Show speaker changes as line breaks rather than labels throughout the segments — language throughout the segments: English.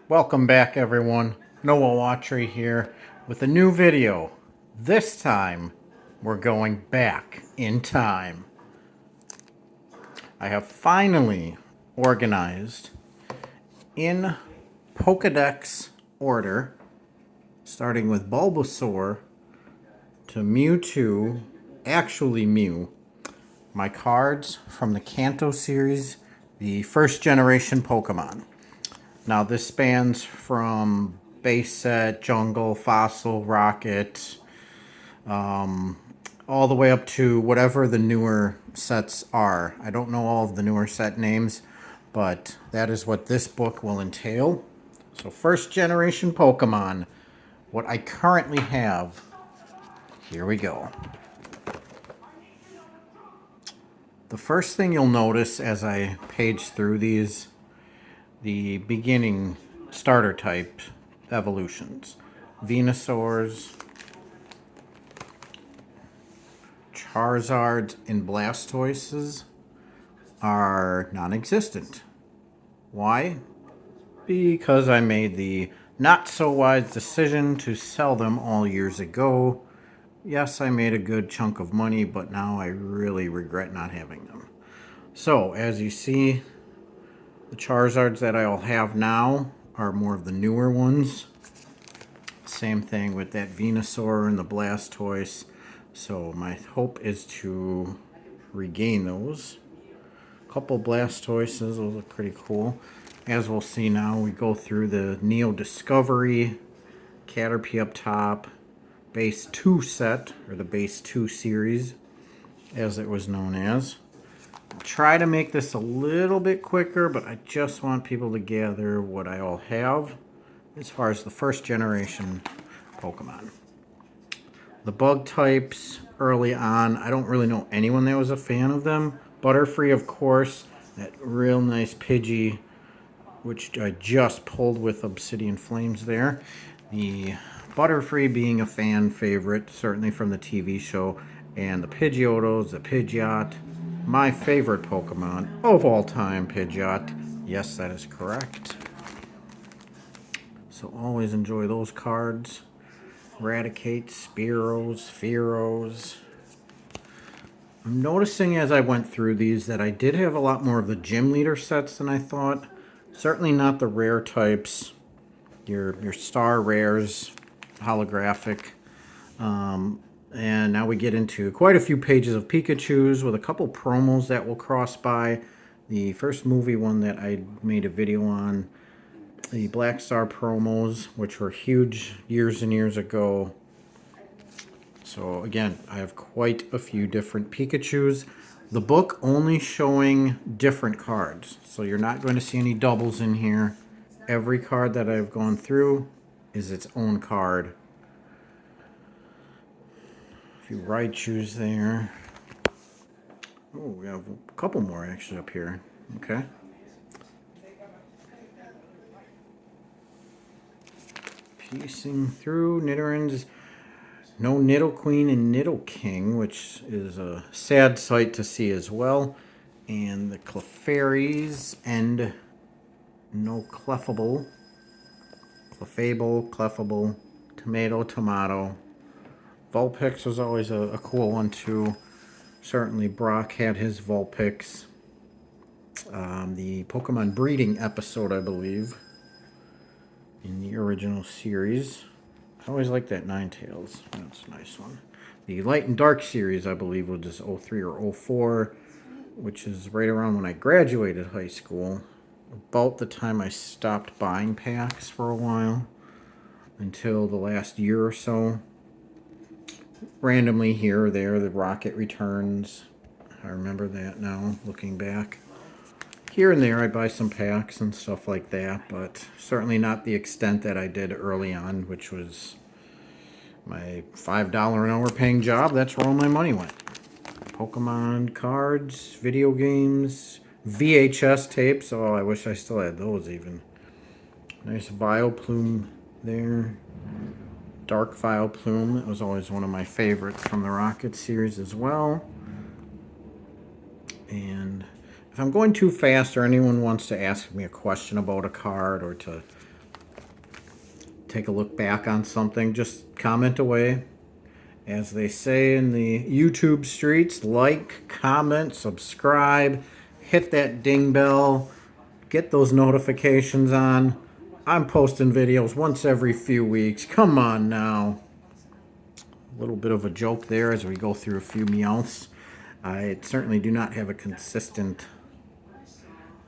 Welcome back, everyone. Noah Watry here with a new video. This time, we're going back in time. I have finally organized in Pokedex order, starting with Bulbasaur to Mewtwo, actually Mew, my cards from the Kanto series, the first generation Pokemon. Now this spans from base set, jungle, fossil, rocket, all the way up to whatever the newer sets are. I don't know all of the newer set names, but that is what this book will entail. So first generation Pokemon, what I currently have, here we go. The first thing you'll notice as I page through these, the beginning starter type evolutions. Venusaurs, Charizards, and Blastoises are non-existent. Why? Because I made the not so wise decision to sell them all years ago. Yes, I made a good chunk of money, but now I really regret not having them. So, as you see, the Charizards that I'll have now are more of the newer ones. Same thing with that Venusaur and the Blastoise. So my hope is to regain those. A couple Blastoises, those look pretty cool. As we'll see now, we go through the Neo Discovery, Caterpie up top, Base 2 set, or the Base 2 series, as it was known as. I'll try to make this a little bit quicker, but I just want people to gather what I all have as far as the first generation Pokemon. The bug types early on, I don't really know anyone that was a fan of them. Butterfree, of course, that real nice Pidgey, which I just pulled with Obsidian Flames there. The Butterfree being a fan favorite, certainly from the TV show, and the Pidgeotos, the Pidgeot, my favorite Pokemon of all time, Pidgeot. Yes, that is correct. So always enjoy those cards. Eradicate, Spearows, Fearows. I'm noticing as I went through these that I did have a lot more of the gym leader sets than I thought. Certainly not the rare types, your star rares, holographic. And now we get into quite a few pages of Pikachus with a couple promos that will cross by. The first movie one that I made a video on, the Black Star promos, which were huge years and years ago. So again, I have quite a few different Pikachus. The book only showing different cards, so you're not going to see any doubles in here. Every card that I've gone through is its own card. A few Raichus there. Oh, we have a couple more actually up here. Okay. Piecing through Nidorans. No Nidoqueen and Nidoking, which is a sad sight to see as well. And the Clefairies and no Clefable. Clefable, Tomato. Vulpix was always a cool one too. Certainly Brock had his Vulpix. The Pokemon breeding episode, I believe, in the original series. I always like that Ninetales. That's a nice one. The Light and Dark series, I believe, was just 03 or 04, which is right around when I graduated high school. About the time I stopped buying packs for a while, until the last year or so. Randomly here or there, the Rocket returns. I remember that now, looking back. Here and there, I buy some packs and stuff like that, but certainly not the extent that I did early on, which was my $5 an hour paying job. That's where all my money went. Pokemon cards, video games, VHS tapes. Oh, I wish I still had those even. Nice Vileplume there. Dark Vileplume. That was always one of my favorites from the Rocket series as well. And if I'm going too fast or anyone wants to ask me a question about a card or to take a look back on something, just comment away. As they say in the YouTube streets, like, comment, subscribe, hit that ding bell, get those notifications on. I'm posting videos once every few weeks. Come on now. A little bit of a joke there as we go through a few Meowths. I certainly do not have a consistent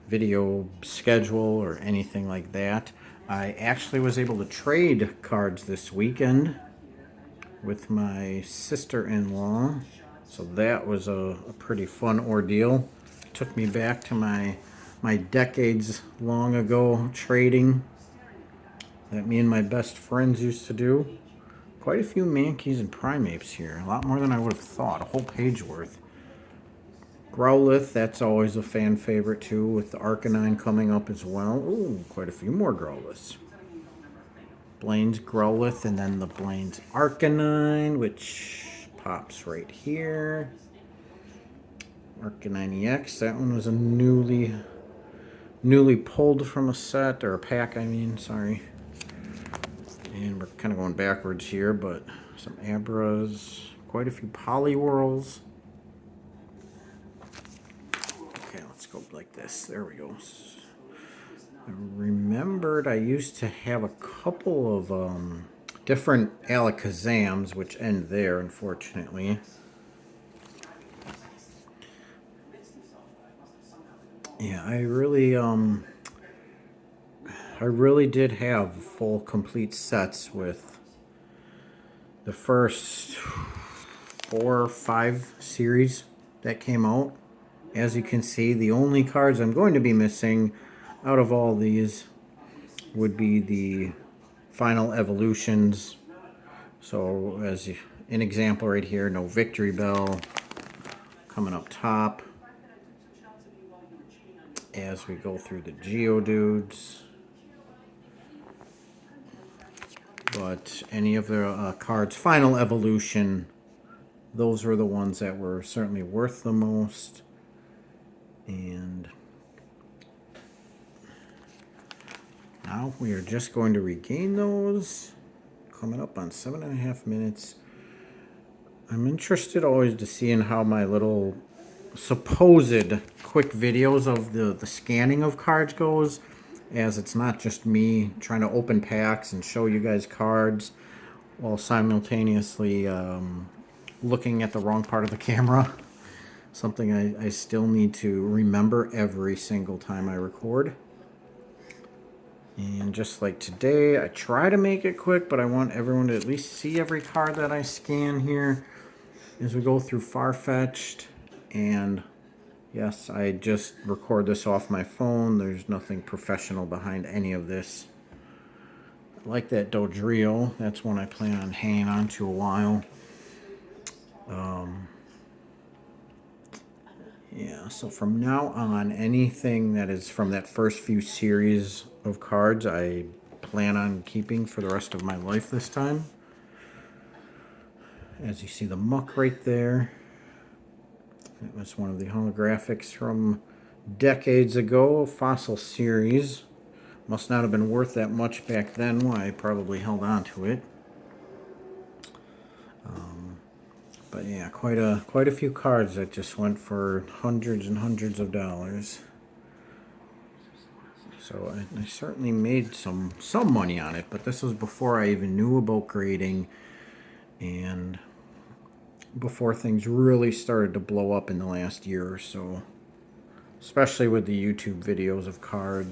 video schedule or anything like that. I actually was able to trade cards this weekend with my sister-in-law, so that was a pretty fun ordeal. Took me back to my decades long ago trading that me and my best friends used to do. Quite a few Mankeys and Primeapes here, a lot more than I would have thought, a whole page worth. Growlithe, that's always a fan favorite too, with the Arcanine coming up as well. Ooh, quite a few more Growliths. Blaine's Growlithe, and then the Blaine's Arcanine, which pops right here. Arcanine EX, that one was a newly pulled from a set, or a pack, I mean, sorry. And we're kind of going backwards here, but some Abras, quite a few Poliwhirls. Okay, let's go like this. There we go. I remembered I used to have a couple of different Alakazams, which end there, unfortunately. Yeah, I really did have full complete sets with the first 4 or 5 series that came out. As you can see, the only cards I'm going to be missing out of all these would be the final evolutions. So as an example right here, no Victory Bell coming up top. As we go through the Geodudes. But any of the cards, final evolution, those were the ones that were certainly worth the most. And now we are just going to regain those. Coming up on 7.5 minutes. I'm interested always to see in how my little supposed quick videos of the scanning of cards goes, as it's not just me trying to open packs and show you guys cards while simultaneously looking at the wrong part of the camera. Something I still need to remember every single time I record. And just like today, I try to make it quick, but I want everyone to at least see every card that I scan here as we go through Farfetch'd. And yes, I just record this off my phone. There's nothing professional behind any of this. I like that Dodrio. That's one I plan on hanging on to a while. Yeah, so from now on, anything that is from that first few series of cards, I plan on keeping for the rest of my life this time. As you see the Muck right there. It was one of the holographics from decades ago, Fossil Series. Must not have been worth that much back then. Why I probably held on to it. But yeah, quite a few cards that just went for hundreds and hundreds of dollars. So I certainly made some money on it, but this was before I even knew about grading and before things really started to blow up in the last year or so. Especially with the YouTube videos of card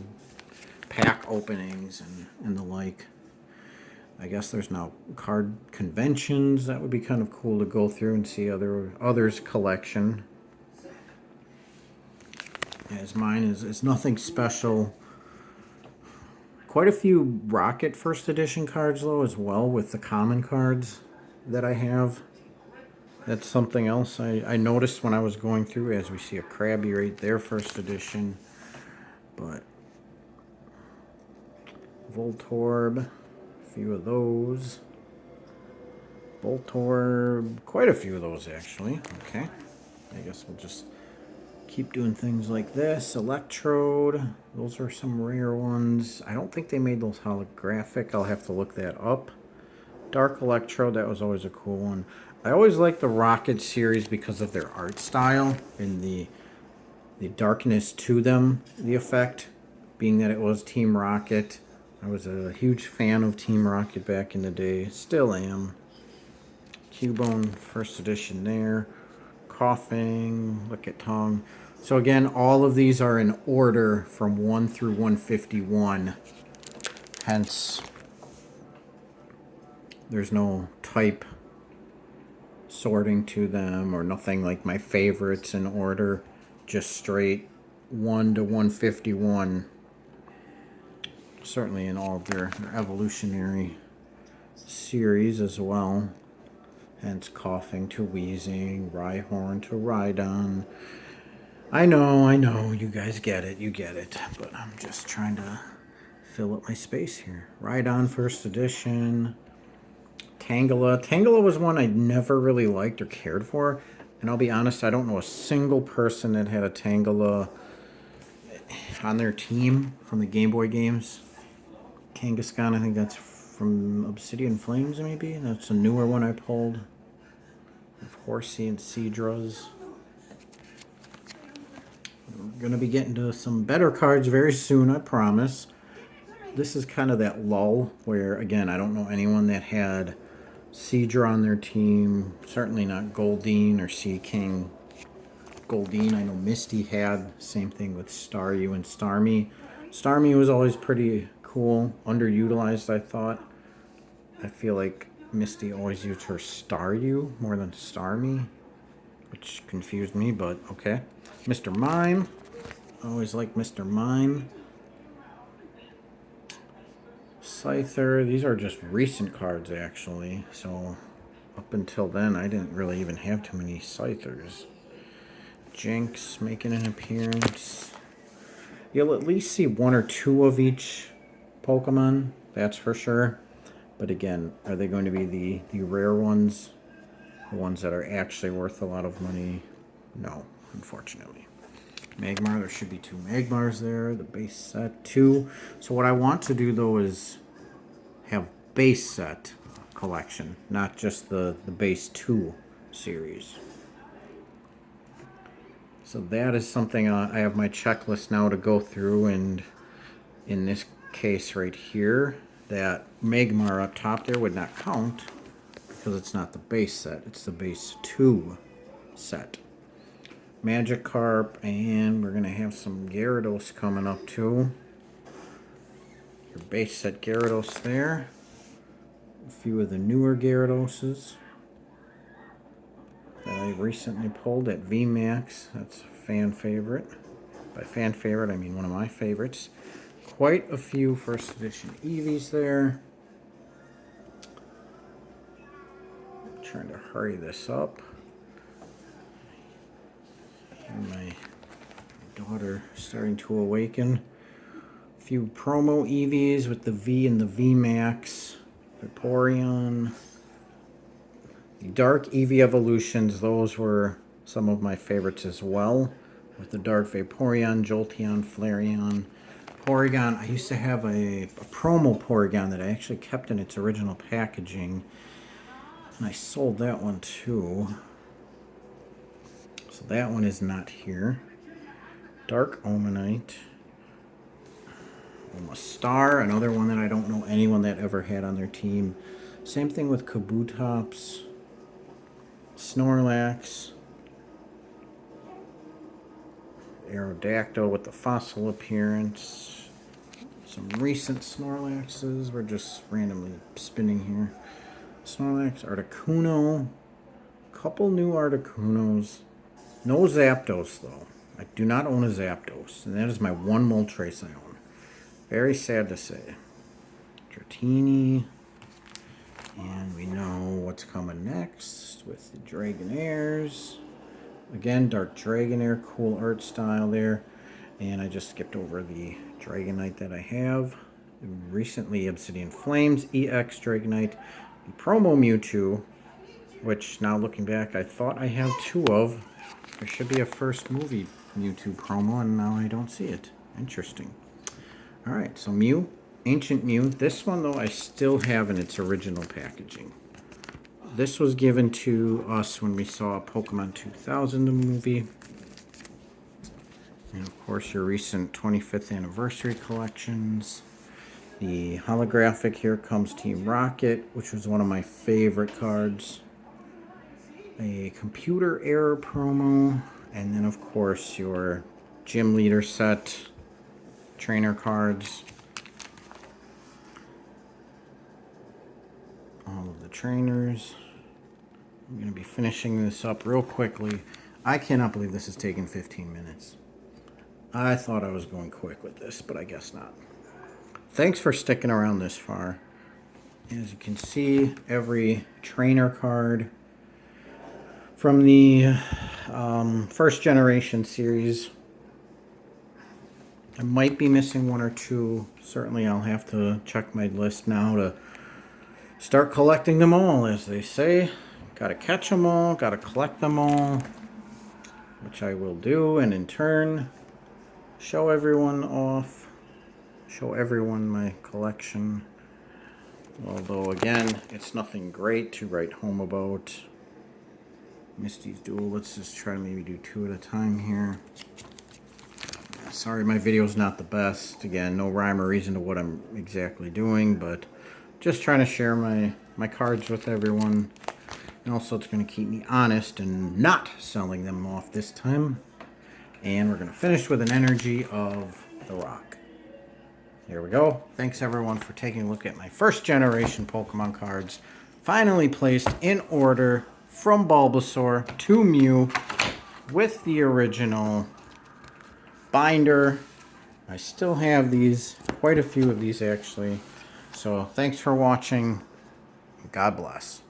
pack openings and the like. I guess there's now card conventions. That would be kind of cool to go through and see others' collection. As mine is nothing special. Quite a few Rocket First Edition cards though as well with the common cards that I have. That's something else I noticed when I was going through, as we see a Krabby right there, First Edition. But Voltorb, a few of those. Voltorb, quite a few of those actually. Okay, I guess we'll just keep doing things like this. Electrode, those are some rare ones. I don't think they made those holographic. I'll have to look that up. Dark Electro, that was always a cool one. I always liked the Rocket series because of their art style and the darkness to them, the effect, being that it was Team Rocket. I was a huge fan of Team Rocket back in the day. Still am. Cubone, first edition there. Coughing, look at tongue. So again, all of these are in order from 1 through 151. Hence, there's no type sorting to them or nothing like my favorites in order. Just straight 1 to 151. Certainly in all of their evolutionary series as well. Hence coughing to wheezing, Rhyhorn to Rhydon. I know, you guys get it, but I'm just trying to fill up my space here. Rhydon first edition. Tangela. Tangela was one I never really liked or cared for. And I'll be honest, I don't know a single person that had a Tangela on their team from the Game Boy games. Kangaskhan, I think that's from Obsidian Flames, maybe? That's a newer one I pulled. Of Horsey and Seadras. We're going to be getting to some better cards very soon, I promise. This is kind of that lull where, again, I don't know anyone that had Seadra on their team. Certainly not Goldeen or Sea King. Goldeen, I know Misty had. Same thing with Staryu and Starmie. Starmie was always pretty cool. Underutilized, I thought. I feel like Misty always used her Staryu more than Starmie, which confused me, but okay. Mr. Mime. Always like Mr. Mime. Scyther. These are just recent cards, actually. So, up until then, I didn't really even have too many Scythers. Jinx making an appearance. You'll at least see 1 or 2 of each Pokemon, that's for sure. But again, are they going to be the rare ones? The ones that are actually worth a lot of money? No, unfortunately. Magmar, there should be 2 Magmars there. The base set, 2. So what I want to do, though, is have base set collection, not just the base 2 series. So that is something I have my checklist now to go through, and in this case right here, that Magmar up top there would not count because it's not the base set, it's the base 2 set. Magikarp, and we're going to have some Gyarados coming up too. Your base set Gyarados there. A few of the newer Gyaradoses that I recently pulled at VMAX. That's a fan favorite. By fan favorite, I mean one of my favorites. Quite a few first edition Eevees there. I'm trying to hurry this up. And my daughter starting to awaken. A few promo Eevees with the V and the VMAX. Vaporeon. The Dark Eevee evolutions, those were some of my favorites as well. With the Dark Vaporeon, Jolteon, Flareon. Porygon, I used to have a promo Porygon that I actually kept in its original packaging. And I sold that one too. So that one is not here. Dark Omanite. Star, another one that I don't know anyone that ever had on their team. Same thing with Kabutops. Snorlax. Aerodactyl with the fossil appearance. Some recent Snorlaxes. We're just randomly spinning here. Snorlax, Articuno. Couple new Articunos. No Zapdos, though. I do not own a Zapdos. And that is my one Moltres I own. Very sad to say. Dratini. And we know what's coming next with the Dragonairs. Again, Dark Dragonair, cool art style there. And I just skipped over the Dragonite that I have. Recently, Obsidian Flames, EX Dragonite, the promo Mewtwo, which now looking back, I thought I have 2 of. There should be a first movie Mewtwo promo, and now I don't see it. Interesting. Alright, so Mew, Ancient Mew. This one, though, I still have in its original packaging. This was given to us when we saw Pokemon 2000, the movie. And, of course, your recent 25th anniversary collections. The holographic Here Comes Team Rocket, which was one of my favorite cards. A computer error promo. And then, of course, your gym leader set, trainer cards. All of the trainers. I'm going to be finishing this up real quickly. I cannot believe this has taken 15 minutes. I thought I was going quick with this, but I guess not. Thanks for sticking around this far. As you can see, every trainer card from the first generation series. I might be missing one or two. Certainly I'll have to check my list now to start collecting them all, as they say. Gotta catch them all, gotta collect them all, which I will do, and in turn show everyone off, show everyone my collection. Although again, it's nothing great to write home about. Misty's Duel, let's just try to maybe do 2 at a time here. Sorry, my video's not the best. Again, no rhyme or reason to what I'm exactly doing, but just trying to share my cards with everyone. And also it's going to keep me honest and not selling them off this time. And we're going to finish with an energy of the rock. There we go. Thanks everyone for taking a look at my first generation Pokemon cards. Finally placed in order from Bulbasaur to Mew with the original binder. I still have these, quite a few of these actually. So thanks for watching. God bless.